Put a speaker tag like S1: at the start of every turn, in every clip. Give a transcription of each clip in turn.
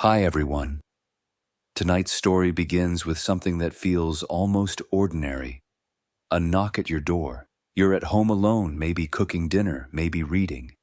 S1: Hi everyone. Tonight's story begins with something that feels almost ordinary. A knock at your door. You're at home alone, maybe cooking dinner, maybe reading.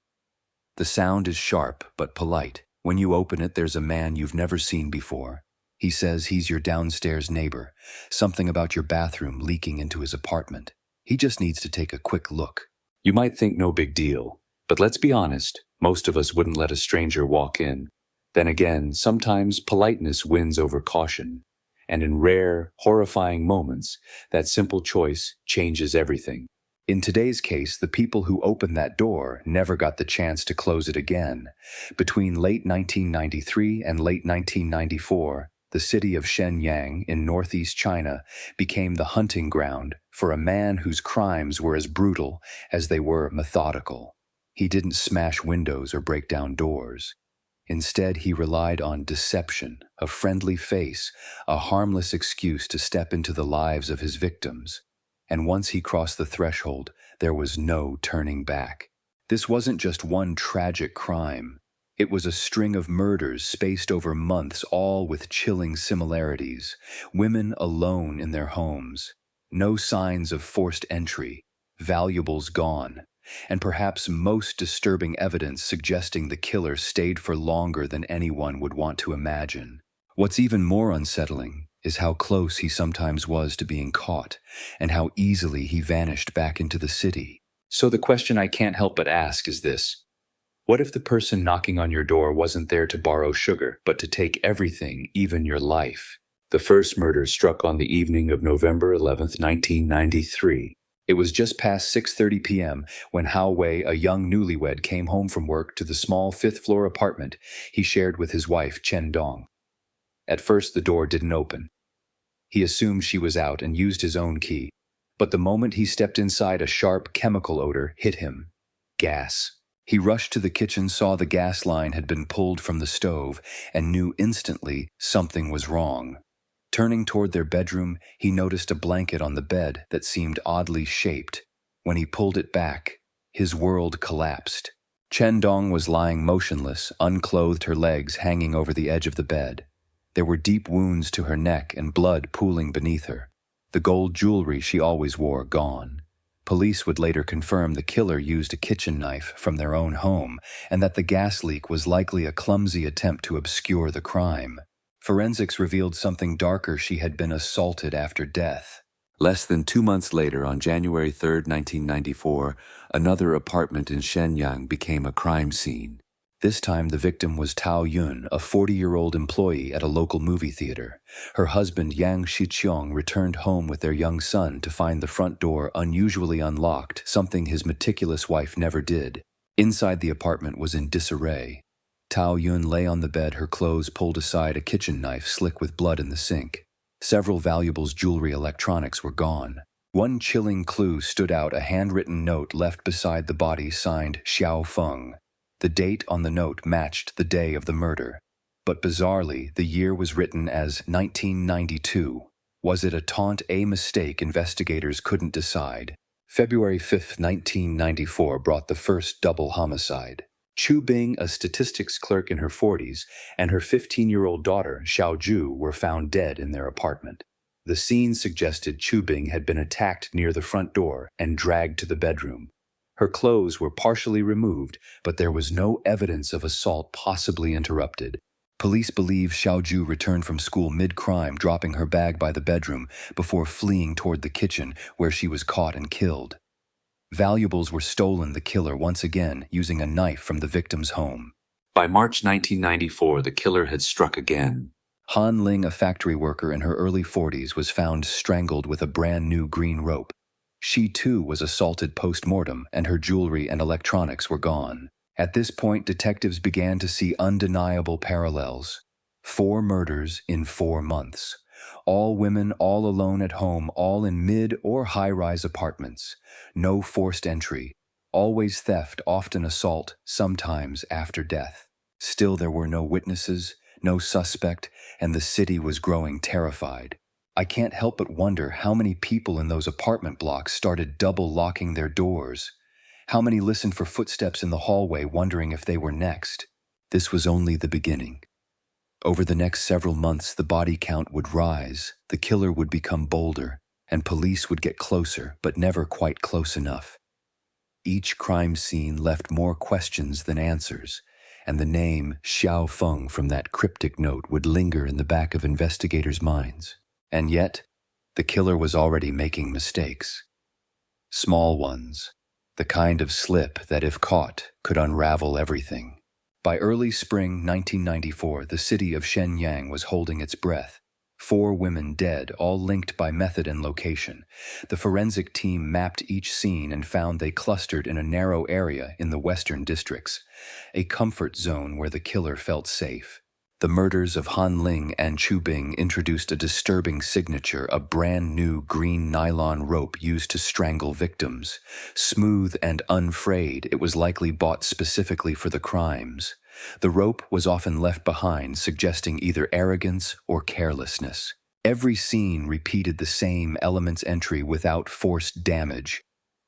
S1: The sound is sharp but polite. When you open it, there's a man you've never seen before. He says he's your downstairs neighbor, something about your bathroom leaking into his apartment. He just needs to take a quick look. You might think no big deal, but let's be honest, most of us wouldn't let a stranger walk in. Then again, sometimes politeness wins over caution, and in rare, horrifying moments, that simple choice changes everything. In today's case, the people who opened that door never got the chance to close it again. Between late 1993 and late 1994, the city of Shenyang in northeast China became the hunting ground for a man whose crimes were as brutal as they were methodical. He didn't smash windows or break down doors. Instead, he relied on deception, a friendly face, a harmless excuse to step into the lives of his victims. And once he crossed the threshold, there was no turning back. This wasn't just one tragic crime. It was a string of murders spaced over months, all with chilling similarities. Women alone in their homes. No signs of forced entry. Valuables gone. And perhaps most disturbing evidence suggesting the killer stayed for longer than anyone would want to imagine. What's even more unsettling is how close he sometimes was to being caught, and how easily he vanished back into the city. So the question I can't help but ask is this: what if the person knocking on your door wasn't there to borrow sugar, but to take everything, even your life? The first murder struck on the evening of November 11th, 1993. It was just past 6:30 p.m. when Hao Wei, a young newlywed, came home from work to the small fifth-floor apartment he shared with his wife, Chen Dong. At first, the door didn't open. He assumed she was out and used his own key. But the moment he stepped inside, a sharp chemical odor hit him. Gas. He rushed to the kitchen, saw the gas line had been pulled from the stove, and knew instantly something was wrong. Turning toward their bedroom, he noticed a blanket on the bed that seemed oddly shaped. When he pulled it back, his world collapsed. Chen Dong was lying motionless, unclothed, her legs hanging over the edge of the bed. There were deep wounds to her neck and blood pooling beneath her. The gold jewelry she always wore gone. Police would later confirm the killer used a kitchen knife from their own home, and that the gas leak was likely a clumsy attempt to obscure the crime. Forensics revealed something darker: she had been assaulted after death. Less than 2 months later, on January 3rd, 1994, another apartment in Shenyang became a crime scene. This time, the victim was Tao Yun, a 40-year-old employee at a local movie theater. Her husband, Yang Shiqiong, returned home with their young son to find the front door unusually unlocked, something his meticulous wife never did. Inside, the apartment was in disarray. Tao Yun lay on the bed, her clothes pulled aside, a kitchen knife slick with blood in the sink. Several valuables, jewelry, electronics were gone. One chilling clue stood out: a handwritten note left beside the body signed Xiao Feng. The date on the note matched the day of the murder. But bizarrely, the year was written as 1992. Was it a taunt, a mistake? Investigators couldn't decide. February 5th, 1994 brought the first double homicide. Chu Bing, a statistics clerk in her 40s, and her 15-year-old daughter, Xiao Ju, were found dead in their apartment. The scene suggested Chu Bing had been attacked near the front door and dragged to the bedroom. Her clothes were partially removed, but there was no evidence of assault possibly interrupted. Police believe Xiao Ju returned from school mid-crime, dropping her bag by the bedroom before fleeing toward the kitchen, where she was caught and killed. Valuables were stolen, the killer once again using a knife from the victim's home. By March 1994, the killer had struck again. Han Ling, a factory worker in her early 40s, was found strangled with a brand new green rope. She too was assaulted post-mortem, and her jewelry and electronics were gone. At this point, detectives began to see undeniable parallels. 4 murders in 4 months. All women, all alone at home, all in mid- or high-rise apartments. No forced entry. Always theft, often assault, sometimes after death. Still, there were no witnesses, no suspect, and the city was growing terrified. I can't help but wonder how many people in those apartment blocks started double-locking their doors. How many listened for footsteps in the hallway, wondering if they were next. This was only the beginning. Over the next several months, the body count would rise, the killer would become bolder, and police would get closer, but never quite close enough. Each crime scene left more questions than answers, and the name Xiao Feng from that cryptic note would linger in the back of investigators' minds. And yet, the killer was already making mistakes. Small ones, the kind of slip that, if caught, could unravel everything. By early spring 1994, the city of Shenyang was holding its breath. 4 women dead, all linked by method and location. The forensic team mapped each scene and found they clustered in a narrow area in the western districts, a comfort zone where the killer felt safe. The murders of Han Ling and Chu Bing introduced a disturbing signature, a brand new green nylon rope used to strangle victims. Smooth and unfrayed, it was likely bought specifically for the crimes. The rope was often left behind, suggesting either arrogance or carelessness. Every scene repeated the same elements entry without forced damage.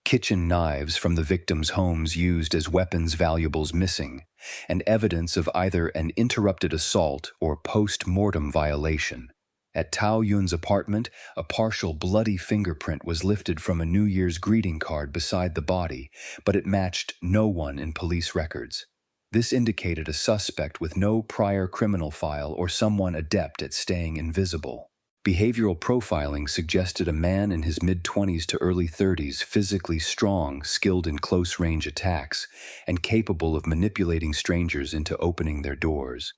S1: Kitchen knives from the victims' homes used as weapons, valuables missing, and evidence of either an interrupted assault or post-mortem violation. At Tao Yun's apartment, a partial bloody fingerprint was lifted from a New Year's greeting card beside the body, but it matched no one in police records. This indicated a suspect with no prior criminal file or someone adept at staying invisible. Behavioral profiling suggested a man in his mid-20s to early 30s, physically strong, skilled in close-range attacks, and capable of manipulating strangers into opening their doors.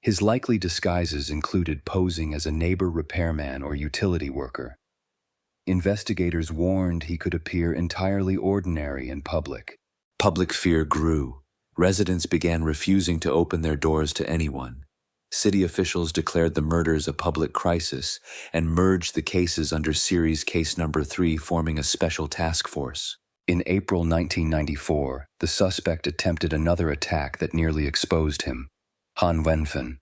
S1: His likely disguises included posing as a neighbor repairman or utility worker. Investigators warned he could appear entirely ordinary in public. Public fear grew. Residents began refusing to open their doors to anyone. City officials declared the murders a public crisis and merged the cases under Series Case Number 3, forming a special task force. In April 1994, the suspect attempted another attack that nearly exposed him. Han Wenfen.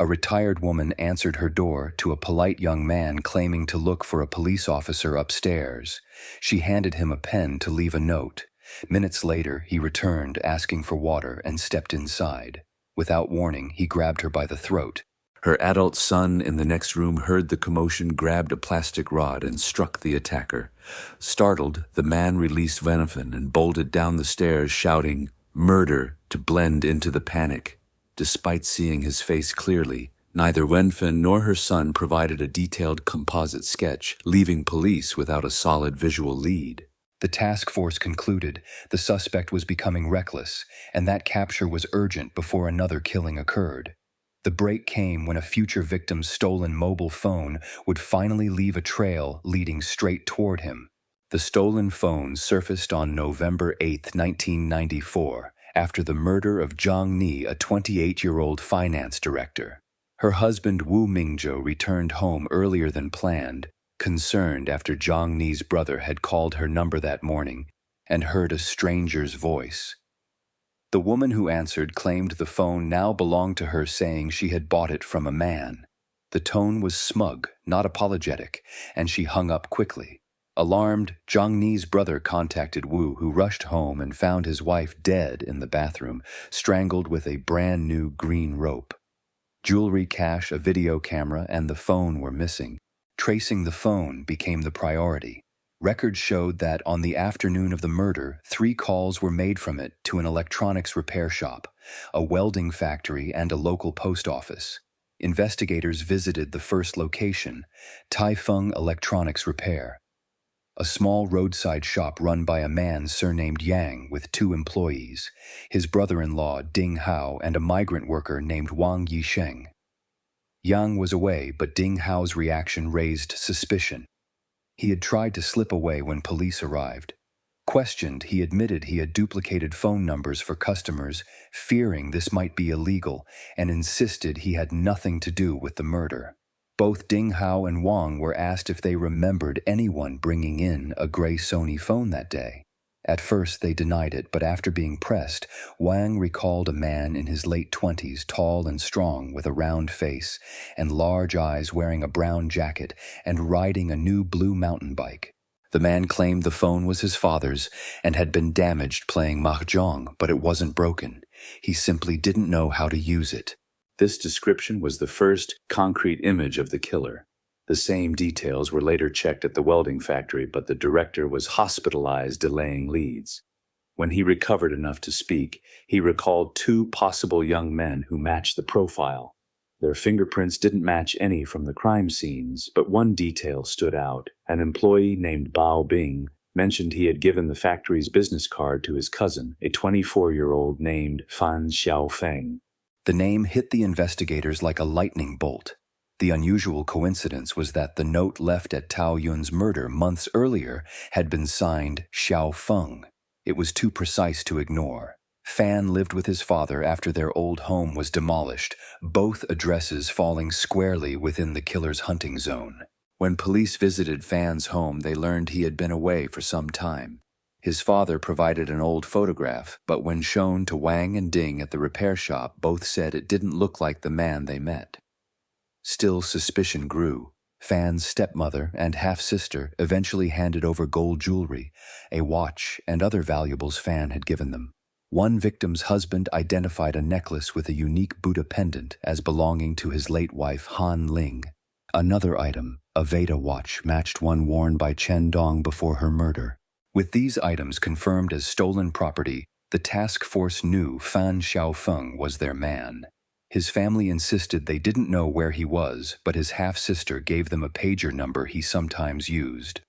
S1: A retired woman answered her door to a polite young man claiming to look for a police officer upstairs. She handed him a pen to leave a note. Minutes later, he returned asking for water and stepped inside. Without warning, he grabbed her by the throat. Her adult son in the next room heard the commotion, grabbed a plastic rod, and struck the attacker. Startled, the man released Wenfen and bolted down the stairs, shouting, "Murder," to blend into the panic. Despite seeing his face clearly, neither Wenfen nor her son provided a detailed composite sketch, leaving police without a solid visual lead. The task force concluded the suspect was becoming reckless, and that capture was urgent before another killing occurred. The break came when a future victim's stolen mobile phone would finally leave a trail leading straight toward him. The stolen phone surfaced on November 8, 1994, after the murder of Zhang Ni, a 28-year-old finance director. Her husband Wu Mingzhou returned home earlier than planned, concerned after Zhang Ni's brother had called her number that morning and heard a stranger's voice. The woman who answered claimed the phone now belonged to her, saying she had bought it from a man. The tone was smug, not apologetic, and she hung up quickly. Alarmed, Zhang Ni's brother contacted Wu, who rushed home and found his wife dead in the bathroom, strangled with a brand new green rope. Jewelry, cash, a video camera, and the phone were missing. Tracing the phone became the priority. Records showed that on the afternoon of the murder, 3 calls were made from it to an electronics repair shop, a welding factory, and a local post office. Investigators visited the first location, Taifeng Electronics Repair, a small roadside shop run by a man surnamed Yang with 2 employees, his brother-in-law Ding Hao and a migrant worker named Wang Yisheng. Yang was away, but Ding Hao's reaction raised suspicion. He had tried to slip away when police arrived. Questioned, he admitted he had duplicated phone numbers for customers, fearing this might be illegal, and insisted he had nothing to do with the murder. Both Ding Hao and Wang were asked if they remembered anyone bringing in a gray Sony phone that day. At first, they denied it, but after being pressed, Wang recalled a man in his late 20s, tall and strong, with a round face and large eyes, wearing a brown jacket and riding a new blue mountain bike. The man claimed the phone was his father's and had been damaged playing mahjong, but it wasn't broken. He simply didn't know how to use it. This description was the first concrete image of the killer. The same details were later checked at the welding factory, but the director was hospitalized, delaying leads. When he recovered enough to speak, he recalled two possible young men who matched the profile. Their fingerprints didn't match any from the crime scenes, but one detail stood out. An employee named Bao Bing mentioned he had given the factory's business card to his cousin, a 24-year-old named Fan Xiaofeng. The name hit the investigators like a lightning bolt. The unusual coincidence was that the note left at Tao Yun's murder months earlier had been signed Xiao Feng. It was too precise to ignore. Fan lived with his father after their old home was demolished, both addresses falling squarely within the killer's hunting zone. When police visited Fan's home, they learned he had been away for some time. His father provided an old photograph, but when shown to Wang and Ding at the repair shop, both said it didn't look like the man they met. Still, suspicion grew. Fan's stepmother and half-sister eventually handed over gold jewelry, a watch, and other valuables Fan had given them. One victim's husband identified a necklace with a unique Buddha pendant as belonging to his late wife Han Ling. Another item, a Veda watch, matched one worn by Chen Dong before her murder. With these items confirmed as stolen property, the task force knew Fan Xiaofeng was their man. His family insisted they didn't know where he was, but his half-sister gave them a pager number he sometimes used.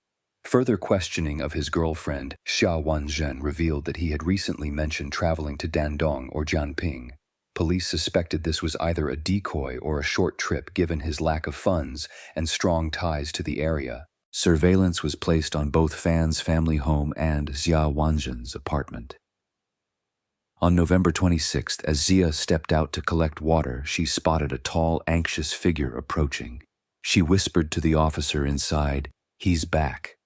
S1: Further questioning of his girlfriend, Xia Wanzhen, revealed that he had recently mentioned traveling to Dandong or Jianping. Police suspected this was either a decoy or a short trip given his lack of funds and strong ties to the area. Surveillance was placed on both Fan's family home and Xia Wanzhen's apartment. On November 26th, as Xia stepped out to collect water, she spotted a tall, anxious figure approaching. She whispered to the officer inside, "He's back."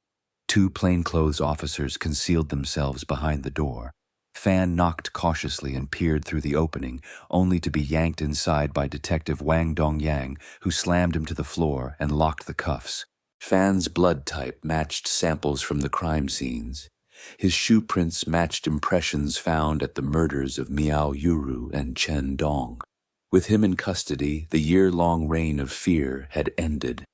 S1: Two plainclothes officers concealed themselves behind the door. Fan knocked cautiously and peered through the opening, only to be yanked inside by Detective Wang Dongyang, who slammed him to the floor and locked the cuffs. Fan's blood type matched samples from the crime scenes. His shoe prints matched impressions found at the murders of Miao Yuru and Chen Dong. With him in custody, the year-long reign of fear had ended.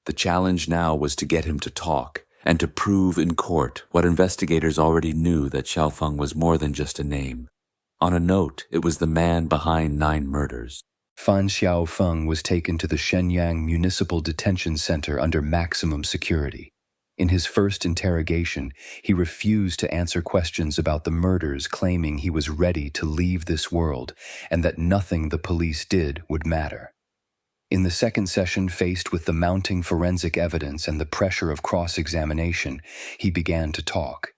S1: The challenge now was to get him to talk, and to prove in court what investigators already knew, that Xiaofeng was more than just a name. On a note, it was the man behind 9 murders. Fan Xiaofeng was taken to the Shenyang Municipal Detention Center under maximum security. In his first interrogation, he refused to answer questions about the murders, claiming he was ready to leave this world and that nothing the police did would matter. In the second session, faced with the mounting forensic evidence and the pressure of cross-examination, he began to talk.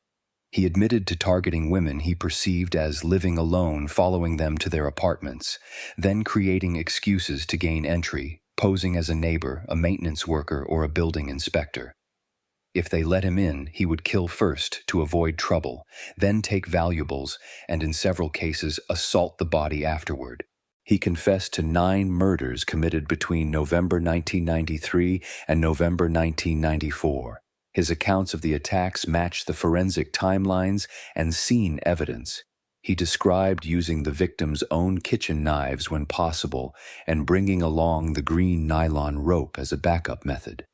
S1: He admitted to targeting women he perceived as living alone, following them to their apartments, then creating excuses to gain entry, posing as a neighbor, a maintenance worker, or a building inspector. If they let him in, he would kill first to avoid trouble, then take valuables, and in several cases assault the body afterward. He confessed to 9 murders committed between November 1993 and November 1994. His accounts of the attacks matched the forensic timelines and scene evidence. He described using the victim's own kitchen knives when possible and bringing along the green nylon rope as a backup method.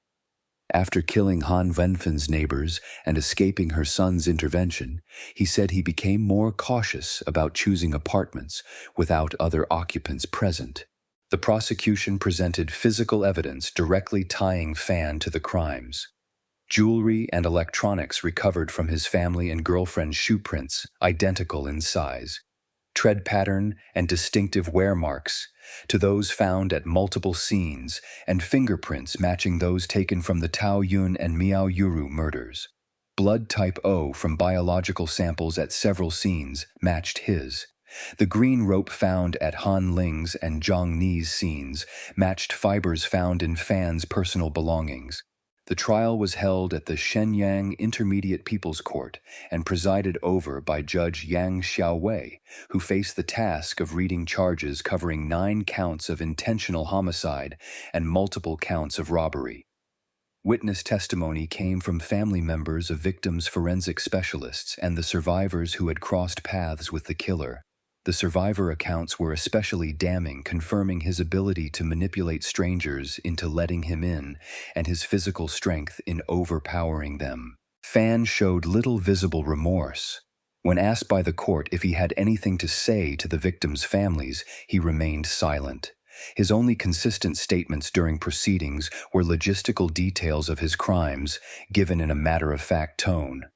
S1: After killing Han Wenfen's neighbors and escaping her son's intervention, he said he became more cautious about choosing apartments without other occupants present. The prosecution presented physical evidence directly tying Fan to the crimes. Jewelry and electronics recovered from his family and girlfriend's shoe prints, identical in size. Tread pattern and distinctive wear marks to those found at multiple scenes, and fingerprints matching those taken from the Tao Yun and Miao Yuru murders. Blood type O from biological samples at several scenes matched his. The green rope found at Han Ling's and Zhang Ni's scenes matched fibers found in Fan's personal belongings. The trial was held at the Shenyang Intermediate People's Court and presided over by Judge Yang Xiaowei, who faced the task of reading charges covering 9 counts of intentional homicide and multiple counts of robbery. Witness testimony came from family members of victims' forensic specialists and the survivors who had crossed paths with the killer. The survivor accounts were especially damning, confirming his ability to manipulate strangers into letting him in and his physical strength in overpowering them. Fan showed little visible remorse. When asked by the court if he had anything to say to the victims' families, he remained silent. His only consistent statements during proceedings were logistical details of his crimes, given in a matter-of-fact tone.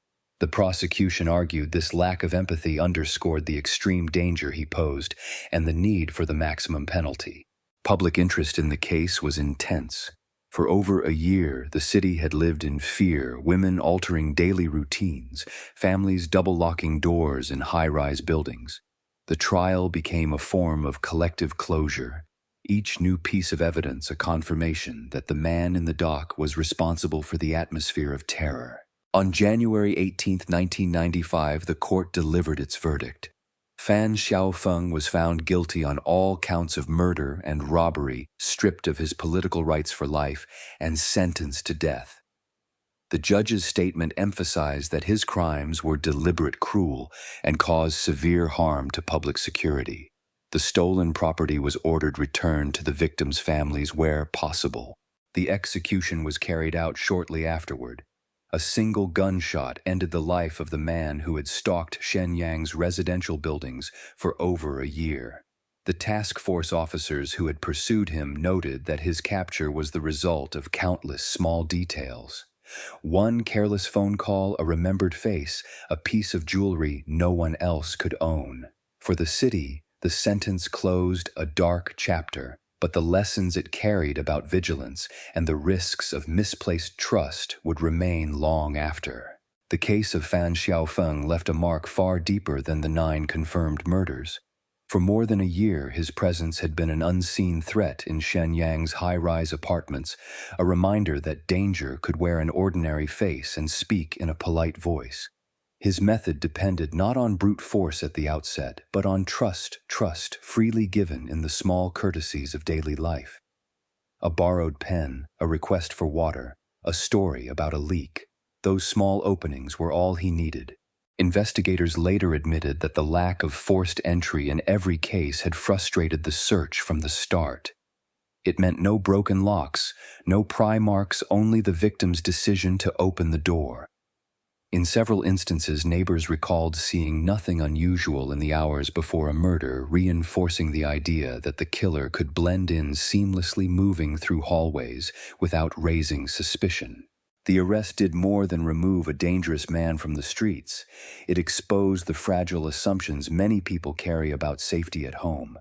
S1: The prosecution argued this lack of empathy underscored the extreme danger he posed and the need for the maximum penalty. Public interest in the case was intense. For over a year, the city had lived in fear, women altering daily routines, families double-locking doors in high-rise buildings. The trial became a form of collective closure, each new piece of evidence a confirmation that the man in the dock was responsible for the atmosphere of terror. On January 18, 1995, the court delivered its verdict. Fan Xiaofeng was found guilty on all counts of murder and robbery, stripped of his political rights for life, and sentenced to death. The judge's statement emphasized that his crimes were deliberate, cruel, and caused severe harm to public security. The stolen property was ordered returned to the victims' families where possible. The execution was carried out shortly afterward. A single gunshot ended the life of the man who had stalked Shenyang's residential buildings for over a year. The task force officers who had pursued him noted that his capture was the result of countless small details. One careless phone call, a remembered face, a piece of jewelry no one else could own. For the city, the sentence closed a dark chapter, but the lessons it carried about vigilance and the risks of misplaced trust would remain long after. The case of Fan Xiaofeng left a mark far deeper than the 9 confirmed murders. For more than a year, his presence had been an unseen threat in Shenyang's high-rise apartments, a reminder that danger could wear an ordinary face and speak in a polite voice. His method depended not on brute force at the outset, but on trust freely given in the small courtesies of daily life. A borrowed pen, a request for water, a story about a leak. Those small openings were all he needed. Investigators later admitted that the lack of forced entry in every case had frustrated the search from the start. It meant no broken locks, no pry marks, only the victim's decision to open the door. In several instances, neighbors recalled seeing nothing unusual in the hours before a murder, reinforcing the idea that the killer could blend in seamlessly, moving through hallways without raising suspicion. The arrest did more than remove a dangerous man from the streets. It exposed the fragile assumptions many people carry about safety at home.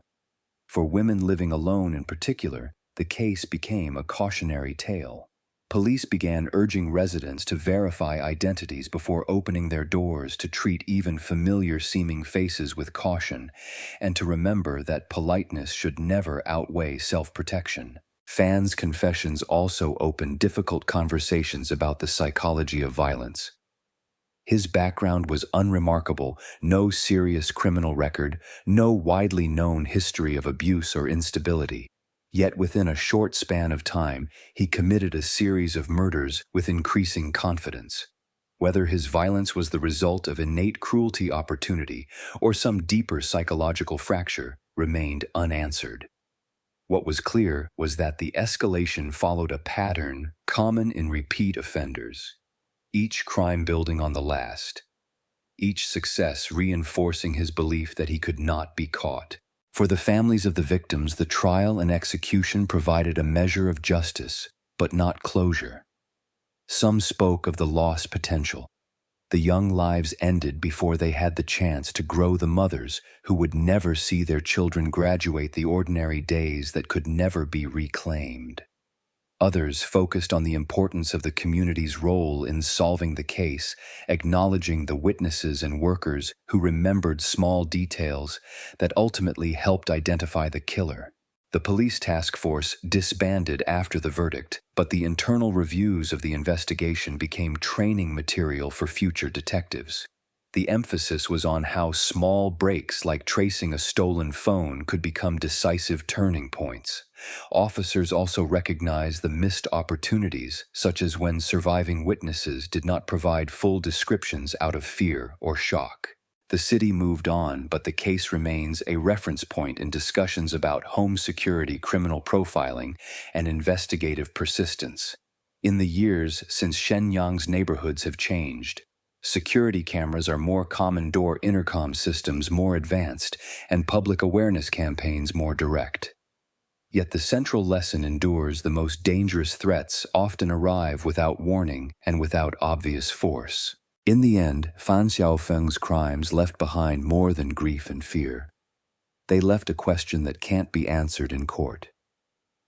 S1: For women living alone in particular, the case became a cautionary tale. Police began urging residents to verify identities before opening their doors, to treat even familiar-seeming faces with caution, and to remember that politeness should never outweigh self-protection. Fan's confessions also opened difficult conversations about the psychology of violence. His background was unremarkable, no serious criminal record, no widely known history of abuse or instability. Yet within a short span of time, he committed a series of murders with increasing confidence. Whether his violence was the result of innate cruelty, opportunity, or some deeper psychological fracture remained unanswered. What was clear was that the escalation followed a pattern common in repeat offenders, each crime building on the last, each success reinforcing his belief that he could not be caught. For the families of the victims, the trial and execution provided a measure of justice, but not closure. Some spoke of the lost potential. The young lives ended before they had the chance to grow, the mothers who would never see their children graduate, the ordinary days that could never be reclaimed. Others focused on the importance of the community's role in solving the case, acknowledging the witnesses and workers who remembered small details that ultimately helped identify the killer. The police task force disbanded after the verdict, but the internal reviews of the investigation became training material for future detectives. The emphasis was on how small breaks like tracing a stolen phone could become decisive turning points. Officers also recognized the missed opportunities, such as when surviving witnesses did not provide full descriptions out of fear or shock. The city moved on, but the case remains a reference point in discussions about home security, criminal profiling, and investigative persistence. In the years since Shenyang's neighborhoods have changed, security cameras are more common, door intercom systems more advanced, and public awareness campaigns more direct. Yet the central lesson endures: the most dangerous threats often arrive without warning and without obvious force. In the end, Fan Xiaofeng's crimes left behind more than grief and fear. They left a question that can't be answered in court.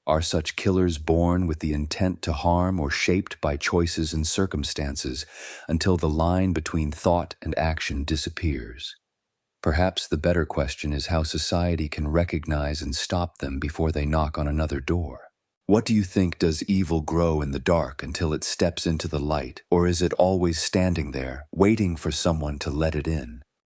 S1: Are such killers born with the intent to harm, or shaped by choices and circumstances until the line between thought and action disappears? Perhaps the better question is how society can recognize and stop them before they knock on another door. What do you think? Does evil grow in the dark until it steps into the light, or is it always standing there, waiting for someone to let it in?